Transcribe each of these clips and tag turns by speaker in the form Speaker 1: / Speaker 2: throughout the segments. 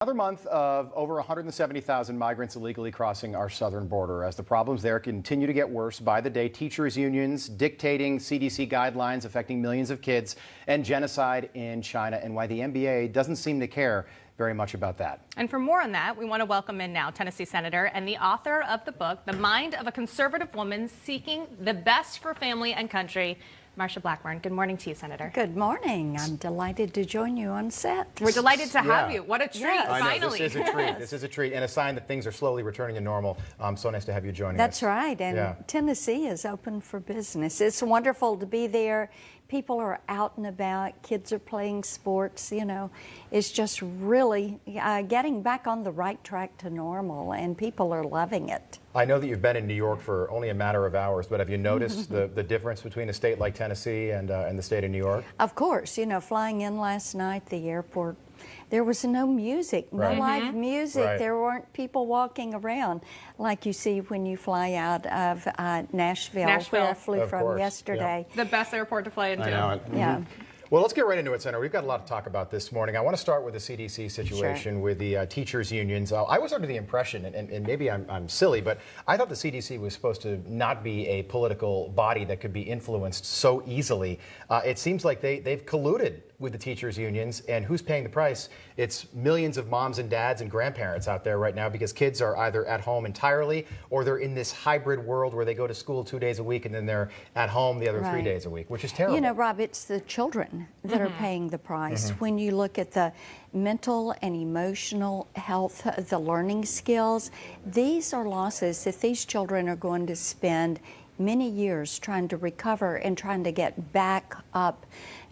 Speaker 1: Another month of over 170,000 migrants illegally crossing our southern border. As the problems there continue to get worse by the day, teachers' unions dictating CDC guidelines affecting millions of kids, and genocide in China, and why the NBA doesn't seem to care very much about that.
Speaker 2: And for more on that, we want to welcome in now Tennessee Senator and the author of the book, The Mind of a Conservative Woman Seeking the Best for Family and Country, Marsha Blackburn. Good morning to you, Senator.
Speaker 3: Good morning. I'm delighted to join you on set.
Speaker 2: We're delighted to have you. What a treat,
Speaker 3: Yes.
Speaker 2: finally.
Speaker 1: This is a treat. This is a treat, and a sign that things are slowly returning to normal. So nice to have you joining us.
Speaker 3: That's right, and Tennessee is open for business. It's wonderful to be there. People are out and about. Kids are playing sports. You know, it's just really getting back on the right track to normal, and people are loving it.
Speaker 1: I know that you've been in New York for only a matter of hours, but have you noticed the difference between a state like Tennessee and the state of New York?
Speaker 3: Of course. You know, flying in last night, the airport, there was no music, no live music.
Speaker 1: Right.
Speaker 3: There weren't people walking around like you see when you fly out of Nashville, where I flew from yesterday.
Speaker 2: The best airport to fly into.
Speaker 1: I know it.
Speaker 3: Yeah.
Speaker 1: Well, let's get right into it, Senator. We've got a lot to talk about this morning. I want to start with the CDC situation with the teachers' unions. I was under the impression, and maybe I'm silly, but I thought the CDC was supposed to not be a political body that could be influenced so easily. It seems like they've colluded with the teachers' unions, and who's paying the price? It's millions of moms and dads and grandparents out there right now, because kids are either at home entirely or they're in this hybrid world where they go to school 2 days a week and then they're at home the other 3 days a week, which is terrible.
Speaker 3: You know, Rob, it's the children that are paying the price. When you look at the mental and emotional health, the learning skills, these are losses that these children are going to spend many years trying to recover and trying to get back up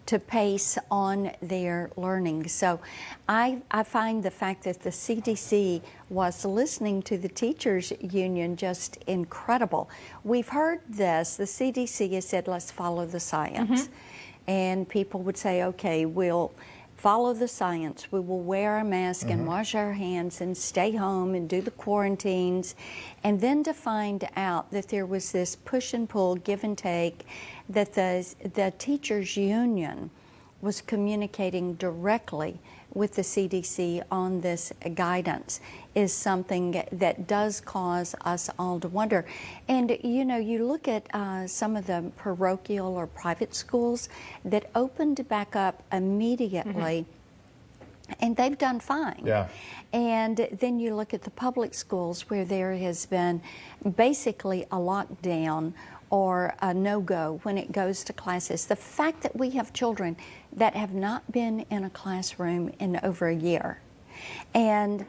Speaker 3: to pace on their learning. So I find the fact that the CDC was listening to the teachers union just incredible. We've heard this, the CDC has said, let's follow the science. And people would say, okay, we'll follow the science. We will wear a mask and wash our hands and stay home and do the quarantines. And then to find out that there was this push and pull, give and take, that the teachers union was communicating directly with the CDC on this guidance is something that does cause us all to wonder. And you know, you look at some of the parochial or private schools that opened back up immediately, and they've done fine. Yeah. And then you look at the public schools where there has been basically a lockdown or a no-go when it goes to classes. The fact that we have children that have not been in a classroom in over a year. And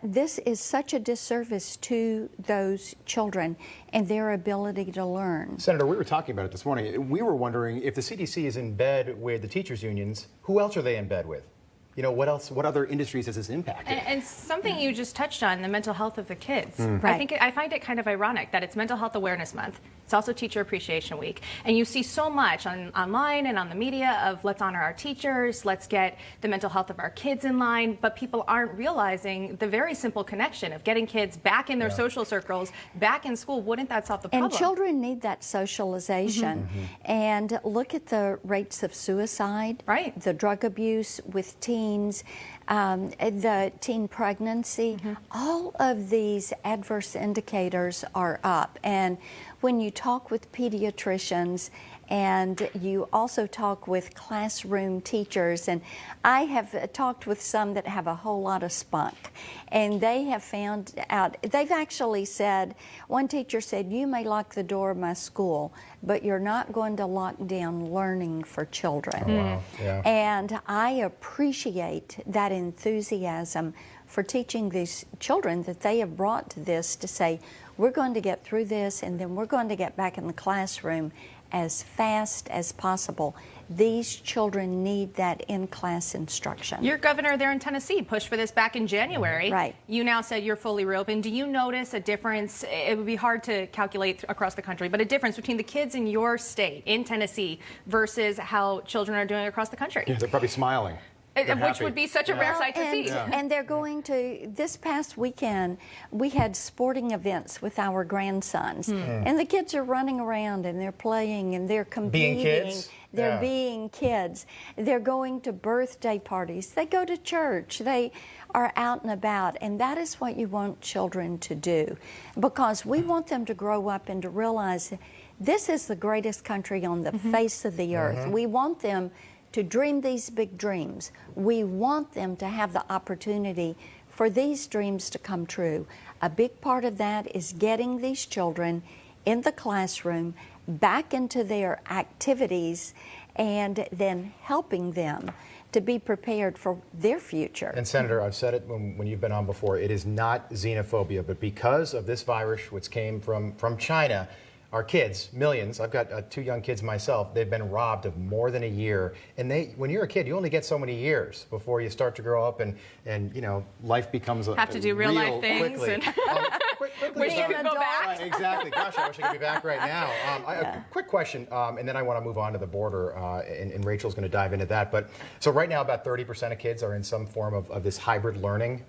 Speaker 3: this is such a disservice to those children and their ability to learn.
Speaker 1: Senator, we were talking about it this morning. We were wondering if the CDC is in bed with the teachers' unions, who else are they in bed with? You know, what else? What other industries has this impacted?
Speaker 2: And something you just touched on, the mental health of the kids. I find it kind of ironic that it's Mental Health Awareness Month. It's also Teacher Appreciation Week. And you see so much online and on the media of let's honor our teachers, let's get the mental health of our kids in line, but people aren't realizing the very simple connection of getting kids back in their social circles, back in school. Wouldn't that solve the problem?
Speaker 3: And children need that socialization. And look at the rates of suicide, the drug abuse with teens, the teen pregnancy. All of these adverse indicators are up. And when you talk with pediatricians and you also talk with classroom teachers, and I have talked with some that have a whole lot of spunk, and they have found out, they've actually said, one teacher said, you may lock the door of my school, but you're not going to lock down learning for children. And I appreciate that enthusiasm for teaching these children that they have brought to this to say, we're going to get through this and then we're going to get back in the classroom as fast as possible. These children need that in-class instruction.
Speaker 2: Your governor there in Tennessee pushed for this back in January.
Speaker 3: Right.
Speaker 2: You now said you're fully reopened. Do you notice a difference? It would be hard to calculate across the country, but a difference between the kids in your state, in Tennessee, versus how children are doing across the country?
Speaker 1: Yeah, they're probably smiling. They're
Speaker 2: which
Speaker 1: happy.
Speaker 2: would be such a rare sight to see.
Speaker 3: And they're going to, this past weekend, we had sporting events with our grandsons. And the kids are running around and they're playing and they're competing.
Speaker 1: Being kids?
Speaker 3: They're being kids. They're going to birthday parties. They go to church. They are out and about. And that is what you want children to do, because we want them to grow up and to realize this is the greatest country on the face of the earth. We want them to dream these big dreams. We want them to have the opportunity for these dreams to come true. A big part of that is getting these children in the classroom, back into their activities, and then helping them to be prepared for their future.
Speaker 1: And Senator, I've said it when you've been on before, it is not xenophobia, but because of this virus, which came from China, our kids, millions, I've got 2 young kids myself, they've been robbed of more than a year. And when you're a kid, you only get so many years before you start to grow up and you know, life becomes
Speaker 2: Have to do real life things.
Speaker 1: Quickly.
Speaker 2: And wish you could go back.
Speaker 1: Right, exactly. Gosh, I wish I could be back right now. A quick question, and then I want to move on to the border, and Rachel's going to dive into that. But so right now, about 30% of kids are in some form of this hybrid learning.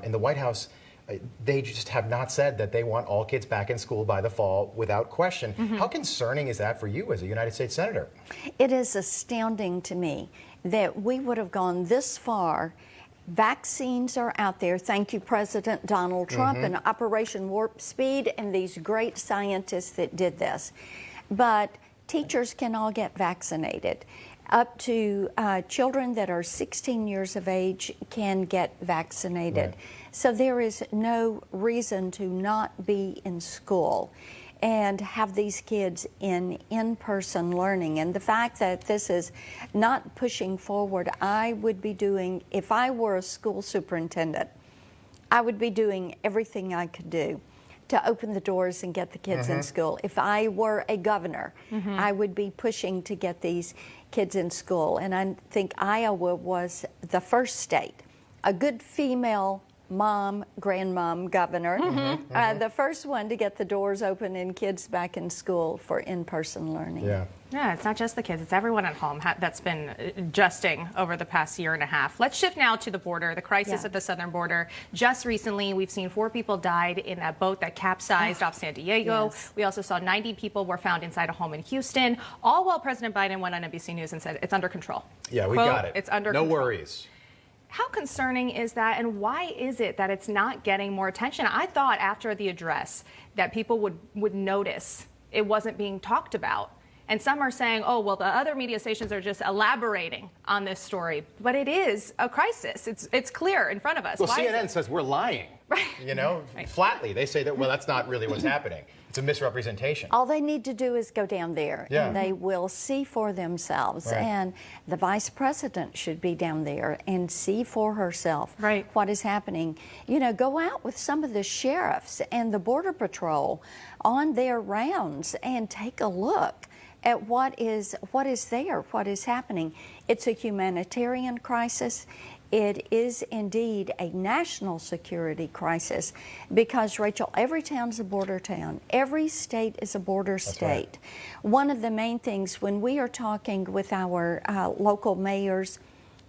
Speaker 1: In the White House, they just have not said that they want all kids back in school by the fall without question. How concerning is that for you as a United States Senator?
Speaker 3: It is astounding to me that we would have gone this far. Vaccines are out there. Thank you, President Donald Trump and Operation Warp Speed and these great scientists that did this. But teachers can all get vaccinated. Up to children that are 16 years of age can get vaccinated.
Speaker 1: Right.
Speaker 3: So there is no reason to not be in school and have these kids in-person learning. And the fact that this is not pushing forward, I would be doing, if I were a school superintendent, I would be doing everything I could do to open the doors and get the kids in school. If I were a governor, I would be pushing to get these kids in school. And I think Iowa was the first state, a good female mom, grandmom governor, the first one to get the doors open and kids back in school for in-person learning.
Speaker 2: Yeah, it's not just the kids, it's everyone at home that's been adjusting over the past year and a half. Let's shift now to the border, the crisis at the southern border. Just recently, we've seen 4 people died in a boat that capsized off San Diego. We also saw 90 people were found inside a home in Houston, all while President Biden went on NBC News and said it's under control.
Speaker 1: Yeah, we
Speaker 2: Quote,
Speaker 1: got it.
Speaker 2: It's under
Speaker 1: no
Speaker 2: control.
Speaker 1: worries.
Speaker 2: How concerning is that, and why is it that it's not getting more attention? I thought after the address that people would notice it wasn't being talked about. And some are saying, oh, well, the other media stations are just elaborating on this story. But it is a crisis. It's clear in front of us.
Speaker 1: Well,
Speaker 2: Why
Speaker 1: CNN says we're lying.
Speaker 2: Right.
Speaker 1: You know, flatly. They say that, well, that's not really what's happening. It's a misrepresentation.
Speaker 3: All they need to do is go down there and they will see for themselves.
Speaker 1: Right.
Speaker 3: And the vice president should be down there and see for herself what is happening. You know, go out with some of the sheriffs and the Border Patrol on their rounds and take a look at what is there, what is happening. It's a humanitarian crisis. It is indeed a national security crisis because, Rachel, every town's a border town. Every state is a border state. One of the main things when we are talking with our local mayors,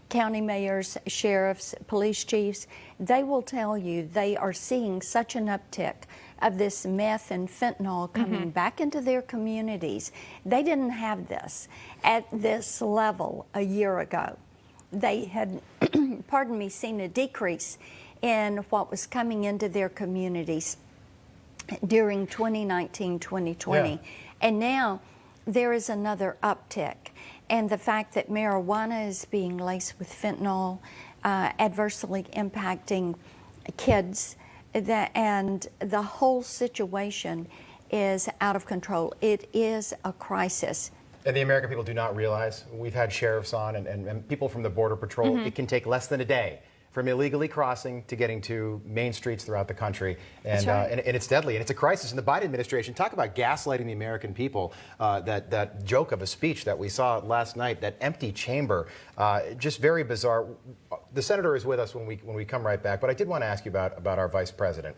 Speaker 3: county mayors, sheriffs, police chiefs, they will tell you they are seeing such an uptick of this meth and fentanyl coming back into their communities. They didn't have this at this level a year ago. They had, pardon me, seen a decrease in what was coming into their communities during 2019, 2020. And now there is another uptick. And the fact that marijuana is being laced with fentanyl, adversely impacting kids, and the whole situation is out of control. It is a crisis.
Speaker 1: And the American people do not realize, we've had sheriffs on and people from the Border Patrol, it can take less than a day from illegally crossing to getting to main streets throughout the country. And, and it's deadly, and it's a crisis. In the Biden administration, talk about gaslighting the American people. That joke of a speech that we saw last night, that empty chamber, just very bizarre. The senator is with us when we come right back, but I did want to ask you about our vice president.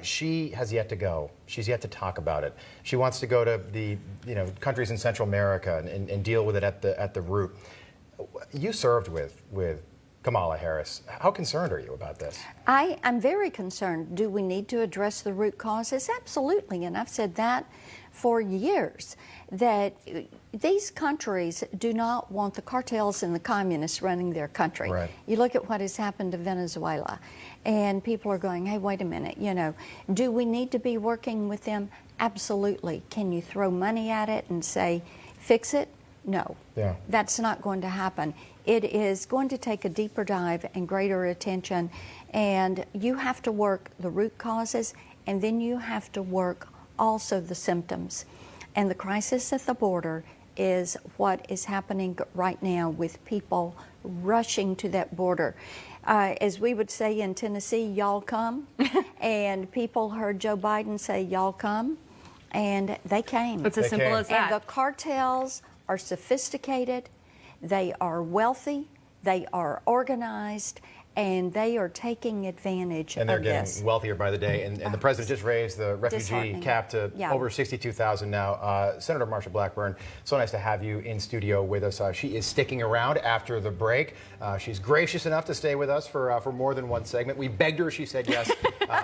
Speaker 1: She has yet to go. She's yet to talk about it. She wants to go to the countries in Central America and deal with it at the root. You served with Kamala Harris. How concerned are you about this?
Speaker 3: I'm very concerned. Do we need to address the root causes? Absolutely, and I've said that for years, that these countries do not want the cartels and the communists running their country.
Speaker 1: Right.
Speaker 3: You look at what has happened to Venezuela, and people are going, hey, wait a minute, do we need to be working with them? Absolutely. Can you throw money at it and say, fix it? No.
Speaker 1: Yeah.
Speaker 3: That's not going to happen. It is going to take a deeper dive and greater attention, and you have to work the root causes, and then you have to work also the symptoms. And the crisis at the border is what is happening right now, with people rushing to that border. As we would say in Tennessee, y'all come. And people heard Joe Biden say, y'all come, and they came.
Speaker 2: It's as simple as that.
Speaker 3: And the cartels are sophisticated, they are wealthy, they are organized, and they are taking advantage
Speaker 1: And they're
Speaker 3: of
Speaker 1: getting
Speaker 3: this.
Speaker 1: wealthier by the day. And the president just raised the refugee
Speaker 3: Disheartening.
Speaker 1: cap to
Speaker 3: Yeah.
Speaker 1: over 62,000 now. Senator Marsha Blackburn, so nice to have you in studio with us. She is sticking around after the break. She's gracious enough to stay with us for more than one segment. We begged her, she said yes.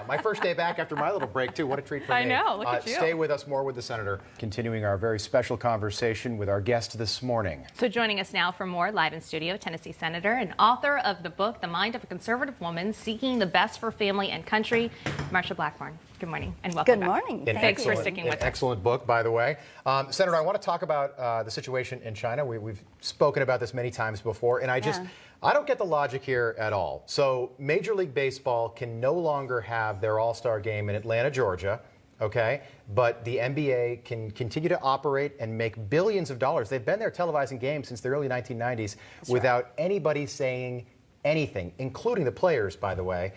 Speaker 1: My first day back after my little break, too. What a treat for me.
Speaker 2: I know, look at you.
Speaker 1: Stay with us, more with the senator. Continuing our very special conversation with our guest this morning.
Speaker 2: So joining us now for more, live in studio, Tennessee Senator and author of the book, The Mind of a Conservative Woman, Seeking the Best for Family and Country, Marsha Blackburn. Good morning and welcome
Speaker 3: Good
Speaker 2: back.
Speaker 3: morning.
Speaker 2: Thanks for
Speaker 3: you.
Speaker 2: sticking
Speaker 1: An
Speaker 2: with us.
Speaker 1: excellent book, by the way. Senator, I want to talk about the situation in China. We've spoken about this many times before, and I don't get the logic here at all. So Major League Baseball can no longer have their All-Star game in Atlanta, Georgia, okay? But the NBA can continue to operate and make billions of dollars. They've been there televising games since the early 1990s without anybody saying anything, including the players, by the way,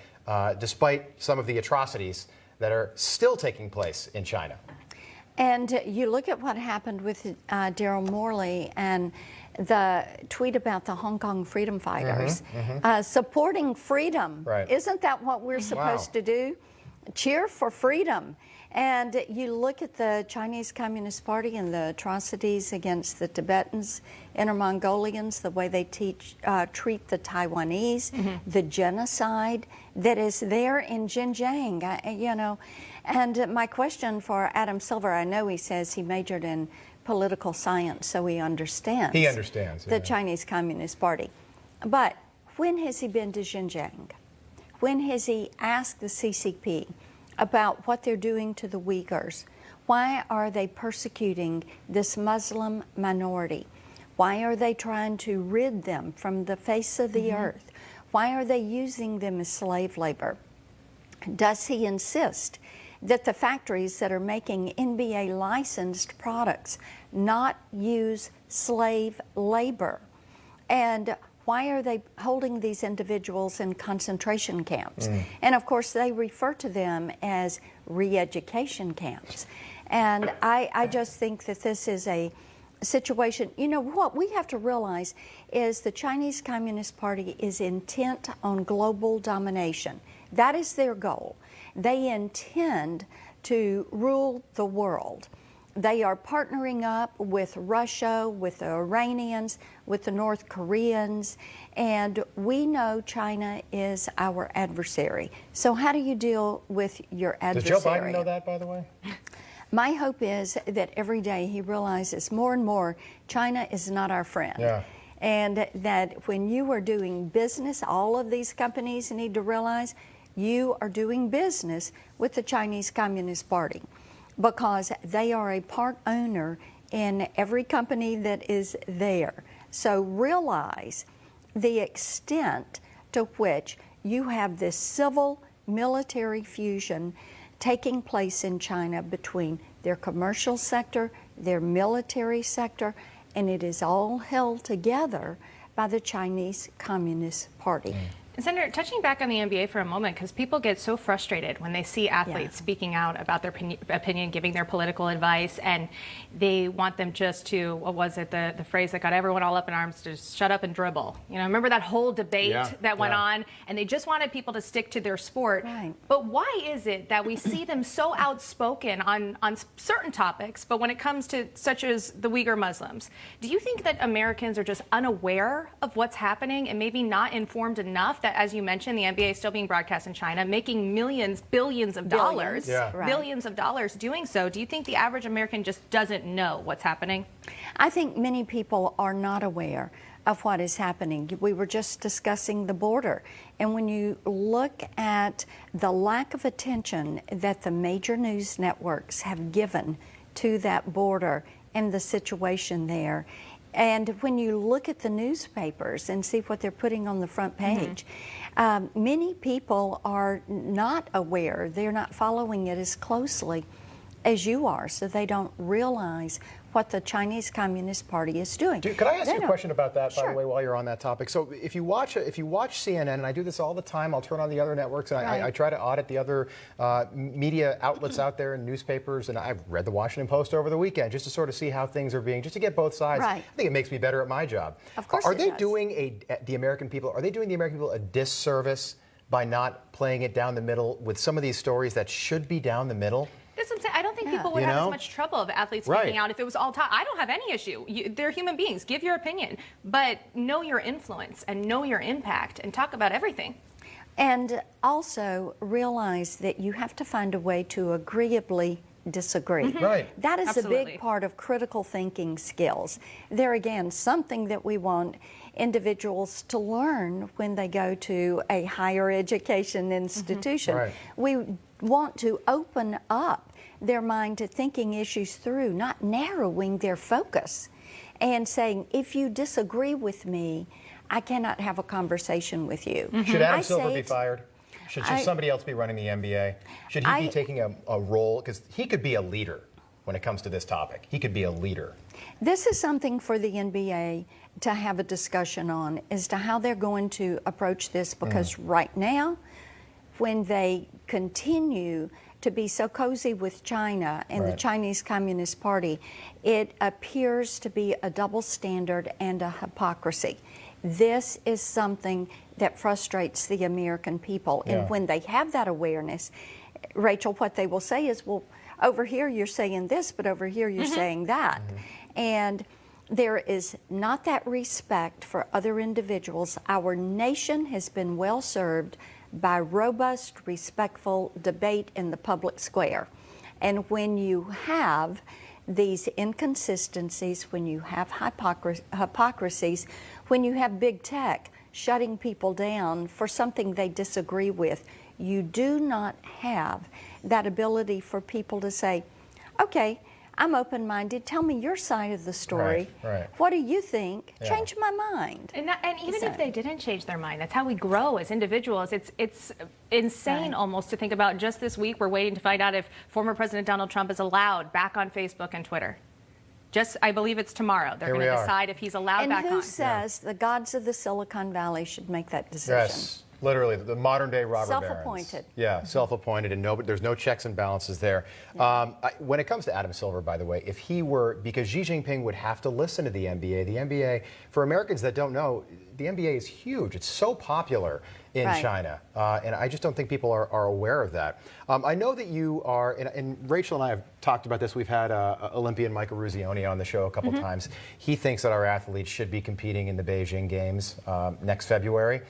Speaker 1: despite some of the atrocities that are still taking place in China.
Speaker 3: And you look at what happened with Daryl Morley and the tweet about the Hong Kong freedom fighters, supporting freedom.
Speaker 1: Right.
Speaker 3: Isn't that what we're supposed to do? Cheer for freedom. And you look at the Chinese Communist Party and the atrocities against the Tibetans, Inner Mongolians, the way they treat the Taiwanese, the genocide that is there in Xinjiang, And my question for Adam Silver, I know he says he majored in political science, so he understands.
Speaker 1: He understands,
Speaker 3: the
Speaker 1: yeah.
Speaker 3: Chinese Communist Party. But when has he been to Xinjiang? When has he asked the CCP about what they're doing to the Uyghurs? Why are they persecuting this Muslim minority? Why are they trying to rid them from the face of the earth? Why are they using them as slave labor? Does he insist that the factories that are making NBA licensed products not use slave labor? And why are they holding these individuals in concentration camps? And of course, they refer to them as re-education camps. And I just think that this is a situation. What we have to realize is the Chinese Communist Party is intent on global domination. That is their goal. They intend to rule the world. They are partnering up with Russia, with the Iranians, with the North Koreans, and we know China is our adversary. So how do you deal with your adversary?
Speaker 1: Does Joe Biden know that, by the way?
Speaker 3: My hope is that every day he realizes more and more China is not our friend.
Speaker 1: Yeah.
Speaker 3: And that when you are doing business, all of these companies need to realize you are doing business with the Chinese Communist Party, because they are a part owner in every company that is there. So realize the extent to which you have this civil military fusion taking place in China between their commercial sector, their military sector, and it is all held together by the Chinese Communist Party.
Speaker 2: And Senator, touching back on the NBA for a moment, because people get so frustrated when they see athletes speaking out about their opinion, giving their political advice, and they want them just to, what was it, the phrase that got everyone all up in arms, to shut up and dribble. You know, remember that whole debate that went on, and they just wanted people to stick to their sport.
Speaker 3: Right.
Speaker 2: But why is it that we see them so outspoken on certain topics, but when it comes to such as the Uyghur Muslims, do you think that Americans are just unaware of what's happening and maybe not informed enough that, as you mentioned, the NBA is still being broadcast in China, making millions, billions of dollars, billions of dollars doing so? Do you think the average American just doesn't know what's happening?
Speaker 3: I think many people are not aware of what is happening. We were just discussing the border, and when you look at the lack of attention that the major news networks have given to that border and the situation there, and when you look at the newspapers and see what they're putting on the front page, many people are not aware. They're not following it as closely as you are, so they don't realize what the Chinese Communist Party is doing.
Speaker 1: Could I ask you a question about that, by
Speaker 3: Sure.
Speaker 1: the way, while you're on that topic? So if you watch CNN, and I do this all the time, I'll turn on the other networks, and I try to audit the other media outlets out there and newspapers, and I've read the Washington Post over the weekend just to sort of see how things are being, just to get both sides.
Speaker 3: Right.
Speaker 1: I think it makes me better at my job.
Speaker 3: Of course
Speaker 1: Are
Speaker 3: it
Speaker 1: they
Speaker 3: does.
Speaker 1: doing the American people a disservice by not playing it down the middle with some of these stories that should be down the middle?
Speaker 2: That's what I'm saying. I don't think people would have as much trouble of athletes speaking out if it was all taught. I don't have any issue. They're human beings. Give your opinion. But know your influence and know your impact and talk about everything.
Speaker 3: And also realize that you have to find a way to agreeably disagree.
Speaker 1: Right.
Speaker 3: That is a
Speaker 2: Absolutely.
Speaker 3: big part of critical thinking skills. There again, something that we want individuals to learn when they go to a higher education institution.
Speaker 1: Right.
Speaker 3: We want to open up their mind to thinking issues through, not narrowing their focus and saying, if you disagree with me, I cannot have a conversation with you.
Speaker 1: Should Adam
Speaker 3: I
Speaker 1: Silver
Speaker 3: say
Speaker 1: be
Speaker 3: it's-
Speaker 1: fired? Should somebody else be running the NBA? Should he be taking a role? Because he could be a leader when it comes to this topic. He could be a leader.
Speaker 3: This is something for the NBA to have a discussion on as to how they're going to approach this, because right now, when they continue to be so cozy with China and the Chinese Communist Party, it appears to be a double standard and a hypocrisy. This is something that frustrates the American people. And when they have that awareness, Rachel, what they will say is, well, over here you're saying this, but over here you're saying that. And there is not that respect for other individuals. Our nation has been well served by robust, respectful debate in the public square. And when you have these inconsistencies, when you have hypocrisies, when you have big tech shutting people down for something they disagree with, you do not have that ability for people to say, okay, I'm open-minded. Tell me your side of the story.
Speaker 1: Right.
Speaker 3: What do you think? Change my mind.
Speaker 2: And even if they didn't change their mind, that's how we grow as individuals. It's insane almost to think about. Just this week, we're waiting to find out if former President Donald Trump is allowed back on Facebook and Twitter. I believe it's tomorrow. They're going to decide if he's allowed back on.
Speaker 3: And who says the gods of the Silicon Valley should make that decision?
Speaker 1: Yes. Literally, the modern day robber barons.
Speaker 3: Self-appointed.
Speaker 1: Yeah, self-appointed, and there's no checks and balances there. When it comes to Adam Silver, by the way, if he were, because Xi Jinping would have to listen to the NBA, for Americans that don't know, the NBA is huge. It's so popular in China, and I just don't think people are aware of that. I know that you are, and Rachel and I have talked about this. We've had Olympian Michael Ruzioni on the show a couple times. He thinks that our athletes should be competing in the Beijing Games next February.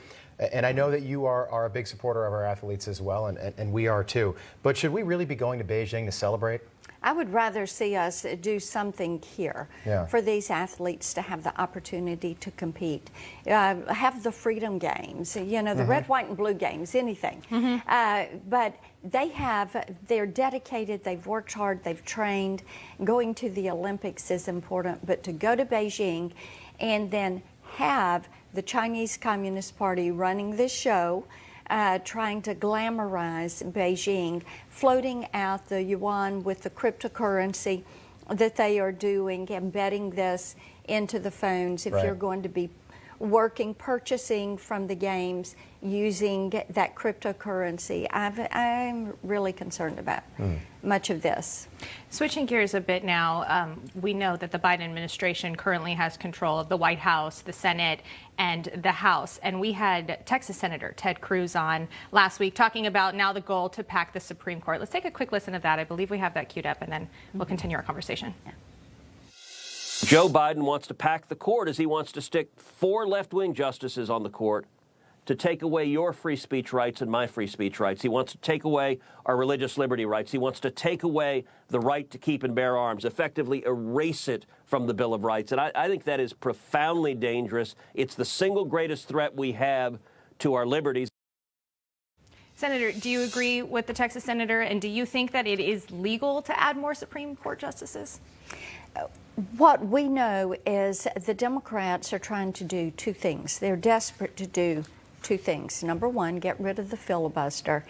Speaker 1: And I know that you are a big supporter of our athletes as well, and we are too. But should we really be going to Beijing to celebrate?
Speaker 3: I would rather see us do something here for these athletes to have the opportunity to compete. Have the Freedom Games, you know, the red, white, and blue games, anything. But they're dedicated, they've worked hard, they've trained. Going to the Olympics is important, but to go to Beijing and then have the Chinese Communist Party running this show, trying to glamorize Beijing, floating out the yuan with the cryptocurrency that they are doing, embedding this into the phones. If you're going to be purchasing from the games using that cryptocurrency. I'm really concerned about much of this.
Speaker 2: Switching gears a bit now, we know that the Biden administration currently has control of the White House, the Senate, and the House. And we had Texas Senator Ted Cruz on last week talking about now the goal to pack the Supreme Court. Let's take a quick listen of that. I believe we have that queued up, and then we'll continue our conversation.
Speaker 3: Yeah.
Speaker 4: Joe Biden wants to pack the court as he wants to stick 4 left-wing justices on the court to take away your free speech rights and my free speech rights. He wants to take away our religious liberty rights. He wants to take away the right to keep and bear arms, effectively erase it from the Bill of Rights. And I think that is profoundly dangerous. It's the single greatest threat we have to our liberties.
Speaker 2: Senator, do you agree with the Texas senator, and do you think that it is legal to add more Supreme Court justices?
Speaker 3: What we know is the Democrats are trying to do 2 things. They're desperate to do 2 things. Number one, get rid of the filibuster,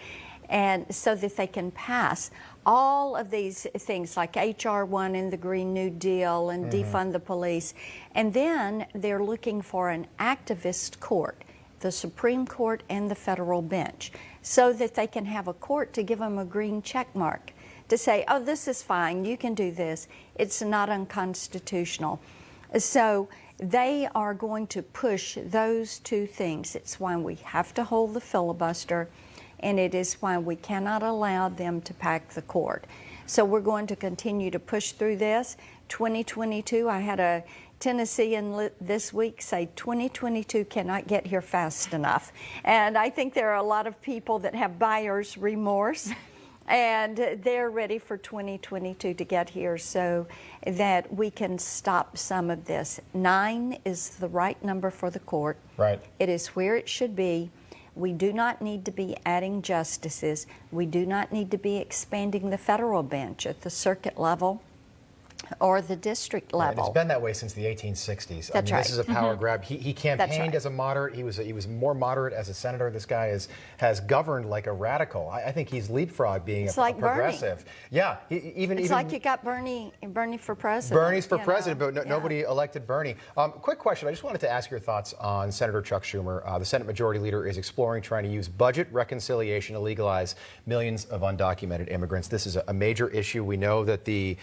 Speaker 3: and so that they can pass all of these things like H.R. 1 and the Green New Deal and defund the police. And then they're looking for an activist court, the Supreme Court and the federal bench, so that they can have a court to give them a green check mark to say, oh, this is fine, you can do this, it's not unconstitutional. So they are going to push those 2 things. It's why we have to hold the filibuster, and it is why we cannot allow them to pack the court. So we're going to continue to push through this. 2022, I had a Tennessean this week say 2022 cannot get here fast enough. And I think there are a lot of people that have buyer's remorse. And they're ready for 2022 to get here so that we can stop some of this. 9 is the right number for the court.
Speaker 1: Right.
Speaker 3: It is where it should be. We do not need to be adding justices. We do not need to be expanding the federal bench at the circuit level or the district level.
Speaker 1: And it's been that way since the 1860s.
Speaker 3: That's right.
Speaker 1: This is a power grab. He campaigned
Speaker 3: right.
Speaker 1: as a moderate. He was more moderate as a senator. This guy has governed like a radical. I think he's leapfrogged being a progressive.
Speaker 3: Bernie.
Speaker 1: Yeah,
Speaker 3: It's like you got Bernie for president.
Speaker 1: Bernie's for president, but nobody elected Bernie. Quick question. I just wanted to ask your thoughts on Senator Chuck Schumer. The Senate Majority Leader is exploring trying to use budget reconciliation to legalize millions of undocumented immigrants. This is a major issue. We know that the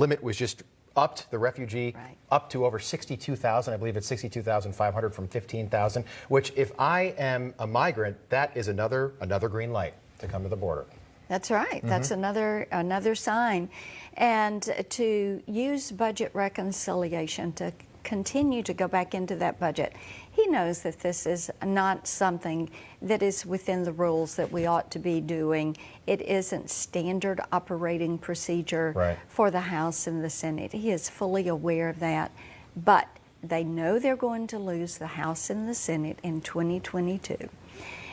Speaker 1: limit was just upped, the refugee up to over 62,000. I believe it's 62,500 from 15,000, which if I am a migrant, that is another green light to come to the border.
Speaker 3: That's right. That's another sign. And to use budget reconciliation to continue to go back into that budget. He knows that this is not something that is within the rules that we ought to be doing. It isn't standard operating procedure for the House and the Senate. He is fully aware of that. But they know they're going to lose the House and the Senate in 2022.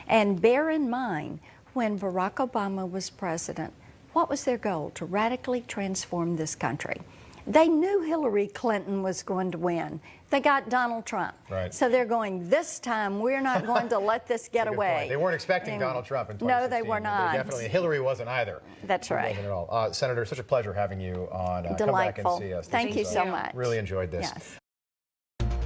Speaker 3: And bear in mind, when Barack Obama was president, what was their goal? To radically transform this country. They knew Hillary Clinton was going to win. They got Donald Trump. So they're going, this time we're not going to let this get away.
Speaker 1: They weren't expecting Donald Trump in 2016.
Speaker 3: No, they were not.
Speaker 1: Definitely. Hillary wasn't either.
Speaker 3: That's right.
Speaker 1: Wasn't at all. Senator, such a pleasure having you on.
Speaker 3: Delightful.
Speaker 1: Come back and see us.
Speaker 3: Thank you so much.
Speaker 1: Really enjoyed this.
Speaker 3: Yes.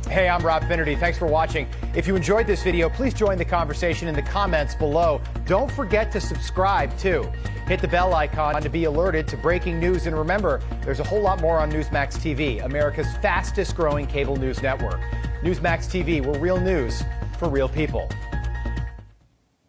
Speaker 1: Hey, I'm Rob Finnerty. Thanks for watching. If you enjoyed this video, please join the conversation in the comments below. Don't forget to subscribe, too. Hit the bell icon to be alerted to breaking news. And remember, there's a whole lot more on Newsmax TV, America's fastest growing cable news network. Newsmax TV, we're real news for real people.